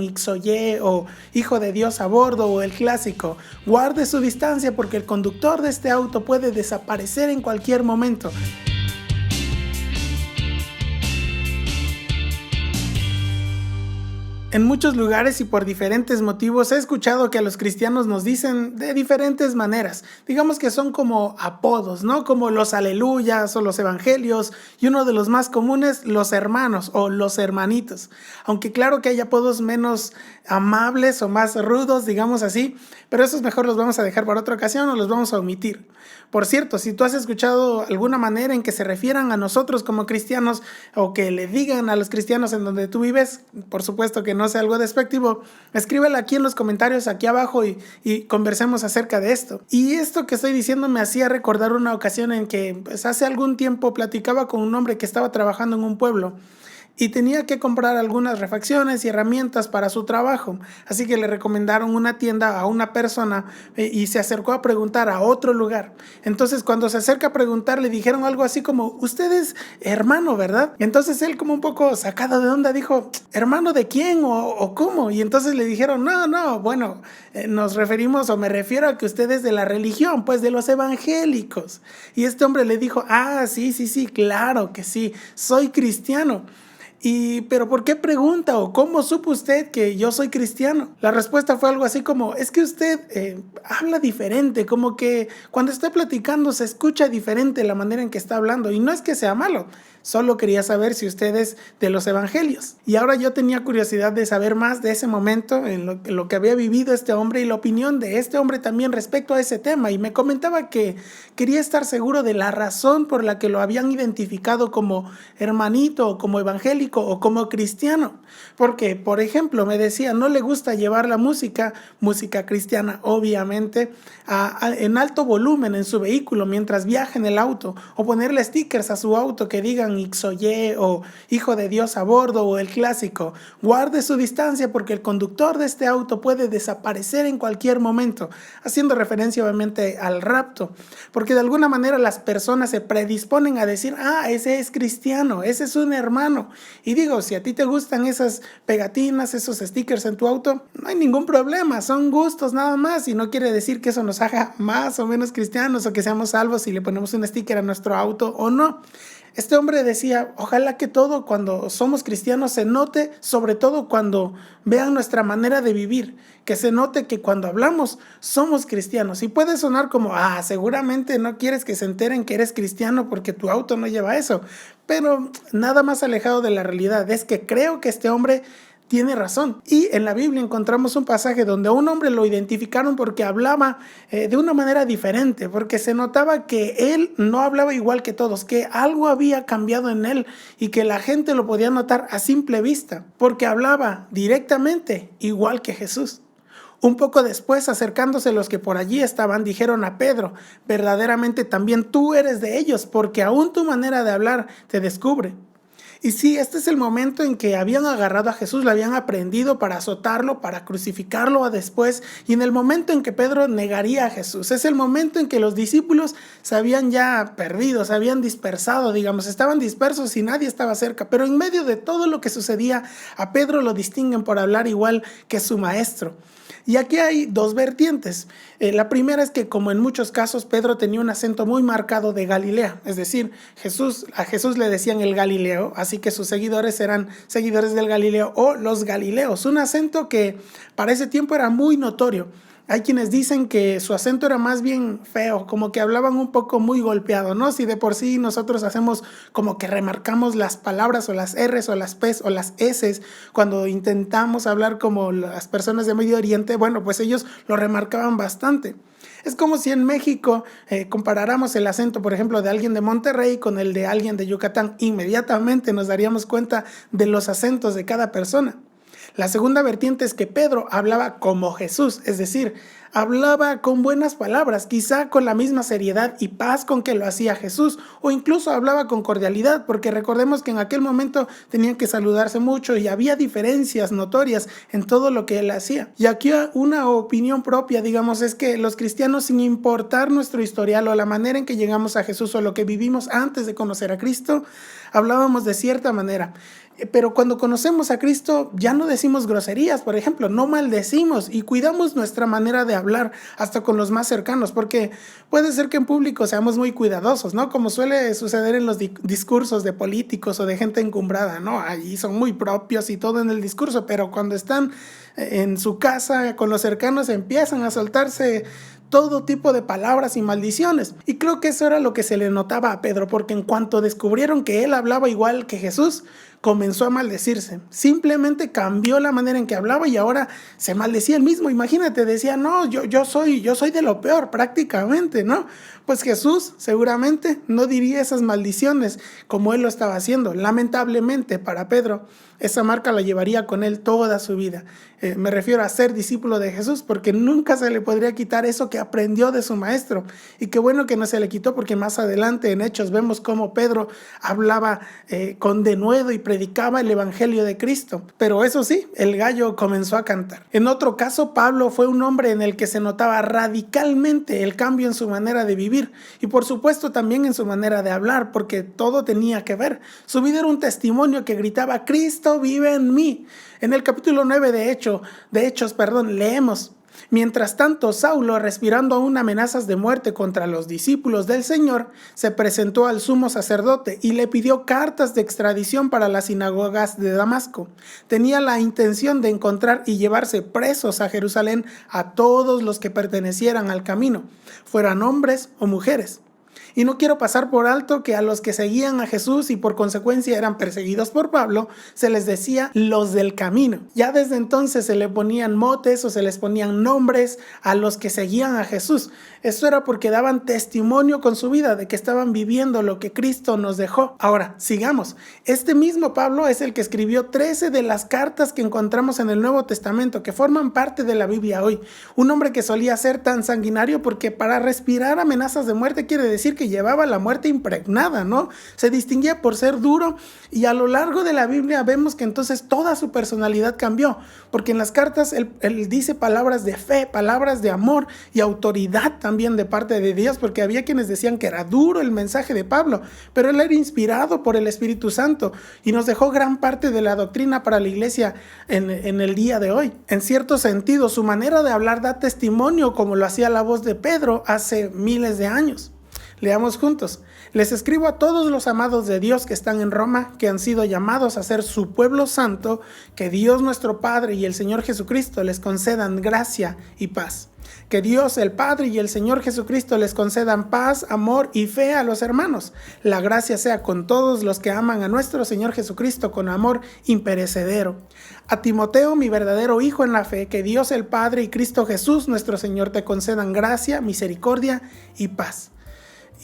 Ixoye o hijo de Dios a bordo o el clásico, guarde su distancia porque el conductor de este auto puede desaparecer en cualquier momento. En muchos lugares y por diferentes motivos he escuchado que a los cristianos nos dicen de diferentes maneras. Digamos que son como apodos, ¿no? Como los aleluyas o los evangelios, y uno de los más comunes, los hermanos o los hermanitos. Aunque claro que hay apodos menos amables o más rudos, digamos así, pero esos mejor los vamos a dejar para otra ocasión o los vamos a omitir. Por cierto, si tú has escuchado alguna manera en que se refieran a nosotros como cristianos o que le digan a los cristianos en donde tú vives, por supuesto que no sea algo despectivo, escríbela aquí en los comentarios aquí abajo y conversemos acerca de esto. Y esto que estoy diciendo me hacía recordar una ocasión en que pues, hace algún tiempo platicaba con un hombre que estaba trabajando en un pueblo y tenía que comprar algunas refacciones y herramientas para su trabajo. Así que le recomendaron una tienda a una persona y se acercó a preguntar a otro lugar. Entonces cuando se acerca a preguntar le dijeron algo así como, usted es hermano, ¿verdad? Entonces él como un poco sacado de onda dijo, ¿hermano de quién o cómo? Y entonces le dijeron, no, bueno, nos referimos o me refiero a que usted es de la religión, pues de los evangélicos. Y este hombre le dijo, sí, claro que sí, soy cristiano. Pero ¿por qué pregunta o cómo supo usted que yo soy cristiano? La respuesta fue algo así como, es que usted habla diferente, como que cuando está platicando se escucha diferente la manera en que está hablando. Y no es que sea malo, solo quería saber si usted es de los evangelios. Y ahora yo tenía curiosidad de saber más de ese momento, en lo que había vivido este hombre y la opinión de este hombre también respecto a ese tema. Y me comentaba que quería estar seguro de la razón por la que lo habían identificado como hermanito o como evangélico o como cristiano, porque por ejemplo me decía no le gusta llevar la música cristiana obviamente en alto volumen en su vehículo mientras viaja en el auto, o ponerle stickers a su auto que digan Ixoye o hijo de Dios a bordo o el clásico, guarde su distancia porque el conductor de este auto puede desaparecer en cualquier momento, haciendo referencia obviamente al rapto, porque de alguna manera las personas se predisponen a decir ese es cristiano, ese es un hermano. Y digo, si a ti te gustan esas pegatinas, esos stickers en tu auto, no hay ningún problema, son gustos nada más y no quiere decir que eso nos haga más o menos cristianos o que seamos salvos si le ponemos un sticker a nuestro auto o no. Este hombre decía, ojalá que todo cuando somos cristianos se note, sobre todo cuando vean nuestra manera de vivir, que se note que cuando hablamos somos cristianos. Y puede sonar como, seguramente no quieres que se enteren que eres cristiano porque tu auto no lleva eso, pero nada más alejado de la realidad. Es que creo que este hombre tiene razón. Y en la Biblia encontramos un pasaje donde a un hombre lo identificaron porque hablaba de una manera diferente, porque se notaba que él no hablaba igual que todos, que algo había cambiado en él y que la gente lo podía notar a simple vista, porque hablaba directamente igual que Jesús. Un poco después, acercándose los que por allí estaban, dijeron a Pedro, verdaderamente también tú eres de ellos, porque aún tu manera de hablar te descubre. Y sí, este es el momento en que habían agarrado a Jesús, lo habían aprendido para azotarlo, para crucificarlo después, y en el momento en que Pedro negaría a Jesús, es el momento en que los discípulos se habían ya perdido, se habían dispersado, digamos, estaban dispersos y nadie estaba cerca, pero en medio de todo lo que sucedía, a Pedro lo distinguen por hablar igual que su maestro. Y aquí hay dos vertientes. La primera es que, como en muchos casos, Pedro tenía un acento muy marcado de Galilea. Es decir, a Jesús le decían el Galileo, así que sus seguidores eran seguidores del Galileo o los Galileos. Un acento que para ese tiempo era muy notorio. Hay quienes dicen que su acento era más bien feo, como que hablaban un poco muy golpeado, ¿no? Si de por sí nosotros hacemos como que remarcamos las palabras o las R's o las P's o las S's cuando intentamos hablar como las personas de Medio Oriente, bueno, pues ellos lo remarcaban bastante. Es como si en México comparáramos el acento, por ejemplo, de alguien de Monterrey con el de alguien de Yucatán. Inmediatamente nos daríamos cuenta de los acentos de cada persona. La segunda vertiente es que Pedro hablaba como Jesús, es decir, hablaba con buenas palabras, quizá con la misma seriedad y paz con que lo hacía Jesús, o incluso hablaba con cordialidad, porque recordemos que en aquel momento tenían que saludarse mucho y había diferencias notorias en todo lo que él hacía. Y aquí una opinión propia, digamos, es que los cristianos, sin importar nuestro historial o la manera en que llegamos a Jesús o lo que vivimos antes de conocer a Cristo, hablábamos de cierta manera. Pero cuando conocemos a Cristo ya no decimos groserías, por ejemplo, no maldecimos y cuidamos nuestra manera de hablar hasta con los más cercanos, porque puede ser que en público seamos muy cuidadosos, ¿no? Como suele suceder en los discursos de políticos o de gente encumbrada, ¿no? Allí son muy propios y todo en el discurso, pero cuando están en su casa con los cercanos empiezan a soltarse todo tipo de palabras y maldiciones. Y creo que eso era lo que se le notaba a Pedro, porque en cuanto descubrieron que él hablaba igual que Jesús, comenzó a maldecirse. Simplemente cambió la manera en que hablaba y ahora se maldecía él mismo. Imagínate, decía, no, yo soy de lo peor prácticamente, ¿no? Pues Jesús seguramente no diría esas maldiciones como él lo estaba haciendo. Lamentablemente para Pedro, esa marca la llevaría con él toda su vida. Me refiero a ser discípulo de Jesús, porque nunca se le podría quitar eso que aprendió de su maestro. Y qué bueno que no se le quitó, porque más adelante en Hechos vemos cómo Pedro hablaba con denuedo y predicaba el evangelio de Cristo. Pero eso sí, el gallo comenzó a cantar. En otro caso, Pablo fue un hombre en el que se notaba radicalmente el cambio en su manera de vivir y por supuesto también en su manera de hablar, porque todo tenía que ver. Su vida era un testimonio que gritaba: Cristo vive en mí. En el capítulo 9 de Hechos, leemos: mientras tanto, Saulo, respirando aún amenazas de muerte contra los discípulos del Señor, se presentó al sumo sacerdote y le pidió cartas de extradición para las sinagogas de Damasco. Tenía la intención de encontrar y llevarse presos a Jerusalén a todos los que pertenecieran al camino, fueran hombres o mujeres. Y no quiero pasar por alto que a los que seguían a Jesús y por consecuencia eran perseguidos por Pablo, se les decía los del camino. Ya desde entonces se le ponían motes o se les ponían nombres a los que seguían a Jesús. Eso era porque daban testimonio con su vida de que estaban viviendo lo que Cristo nos dejó. Ahora, sigamos. Este mismo Pablo es el que escribió 13 de las cartas que encontramos en el Nuevo Testamento, que forman parte de la Biblia hoy. Un hombre que solía ser tan sanguinario porque para respirar amenazas de muerte quiere decir que llevaba la muerte impregnada, ¿no? Se distinguía por ser duro y a lo largo de la Biblia vemos que entonces toda su personalidad cambió, porque en las cartas él dice palabras de fe, palabras de amor y autoridad también de parte de Dios, porque había quienes decían que era duro el mensaje de Pablo, pero él era inspirado por el Espíritu Santo y nos dejó gran parte de la doctrina para la iglesia en el día de hoy. En cierto sentido, su manera de hablar da testimonio como lo hacía la voz de Pedro hace miles de años. Leamos juntos. Les escribo a todos los amados de Dios que están en Roma, que han sido llamados a ser su pueblo santo, que Dios nuestro Padre y el Señor Jesucristo les concedan gracia y paz. Que Dios el Padre y el Señor Jesucristo les concedan paz, amor y fe a los hermanos. La gracia sea con todos los que aman a nuestro Señor Jesucristo con amor imperecedero. A Timoteo, mi verdadero hijo en la fe, que Dios el Padre y Cristo Jesús nuestro Señor te concedan gracia, misericordia y paz.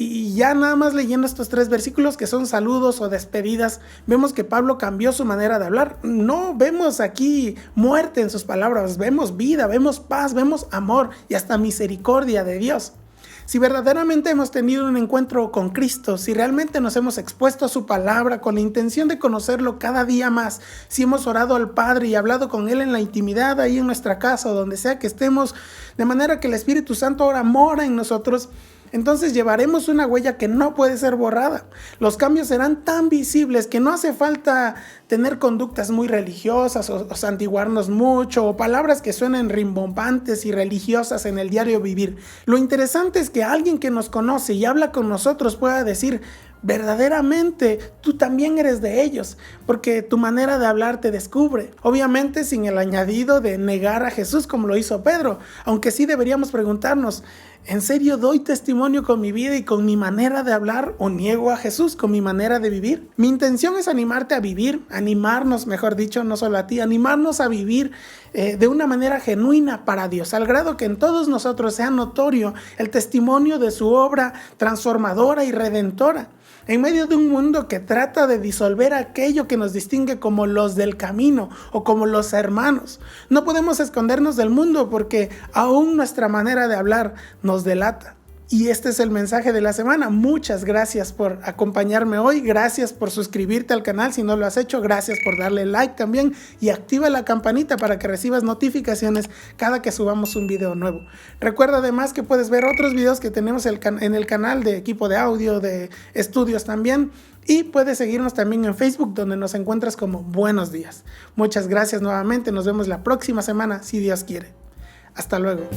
Y ya nada más leyendo estos 3 versículos que son saludos o despedidas, vemos que Pablo cambió su manera de hablar. No vemos aquí muerte en sus palabras, vemos vida, vemos paz, vemos amor y hasta misericordia de Dios. Si verdaderamente hemos tenido un encuentro con Cristo, si realmente nos hemos expuesto a su palabra con la intención de conocerlo cada día más, si hemos orado al Padre y hablado con Él en la intimidad ahí en nuestra casa o donde sea que estemos, de manera que el Espíritu Santo ahora mora en nosotros, entonces llevaremos una huella que no puede ser borrada. Los cambios serán tan visibles que no hace falta tener conductas muy religiosas o santiguarnos mucho o palabras que suenen rimbombantes y religiosas en el diario vivir. Lo interesante es que alguien que nos conoce y habla con nosotros pueda decir: verdaderamente tú también eres de ellos, porque tu manera de hablar te descubre. Obviamente sin el añadido de negar a Jesús como lo hizo Pedro, aunque sí deberíamos preguntarnos: ¿en serio doy testimonio con mi vida y con mi manera de hablar o niego a Jesús con mi manera de vivir? Mi intención es animarte a vivir, animarnos, mejor dicho, no solo a ti, animarnos a vivir de una manera genuina para Dios, al grado que en todos nosotros sea notorio el testimonio de su obra transformadora y redentora. En medio de un mundo que trata de disolver aquello que nos distingue como los del camino o como los hermanos, no podemos escondernos del mundo porque aún nuestra manera de hablar nos delata. Y este es el mensaje de la semana. Muchas gracias por acompañarme hoy. Gracias por suscribirte al canal si no lo has hecho. Gracias por darle like también. Y activa la campanita para que recibas notificaciones cada que subamos un video nuevo. Recuerda además que puedes ver otros videos que tenemos en el canal de equipo de audio, de estudios también. Y puedes seguirnos también en Facebook, donde nos encuentras como Buenos Días. Muchas gracias nuevamente. Nos vemos la próxima semana, si Dios quiere. Hasta luego.